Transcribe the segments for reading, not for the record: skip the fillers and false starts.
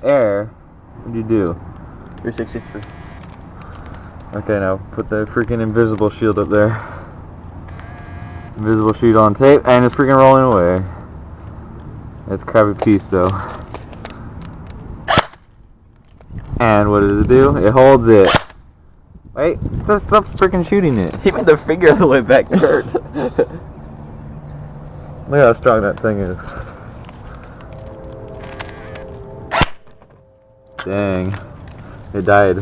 air, what do you do? 363. Okay, now put the freaking invisible shield up there. Invisible shield on tape, and it's freaking rolling away. It's a crappy piece though. And what does it do? It holds it. Wait, stop freaking shooting it. He made the finger all the way back. It hurt. Look how strong that thing is. Dang. It died.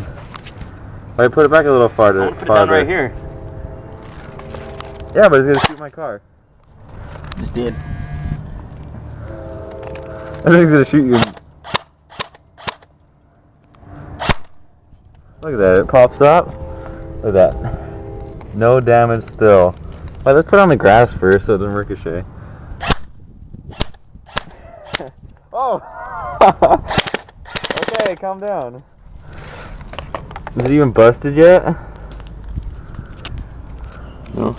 Alright, put it back a little farther. Put it down right here. Yeah, but it's gonna shoot my car. Just did. I think it's gonna shoot you. Look at that, it pops up. Look at that. No damage still. Alright, let's put it on the grass first so it doesn't ricochet. Oh! Okay, calm down. Is it even busted yet? No.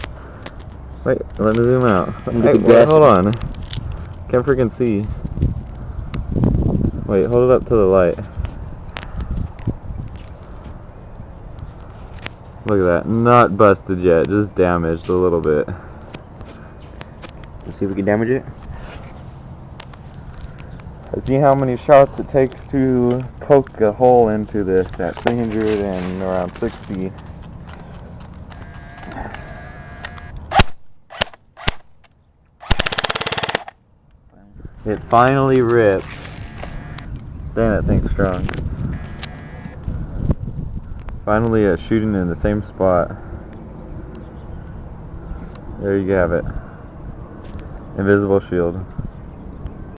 Wait, let me zoom out. Hey, wait, hold on. Can't freaking see. Wait, hold it up to the light. Look at that. Not busted yet, just damaged a little bit. Let's see if we can damage it. Let's see how many shots it takes to poke a hole into this at 300 and around 60. It finally ripped. Dang, that thing's strong. Finally shooting in the same spot. There you have it. Invisible shield.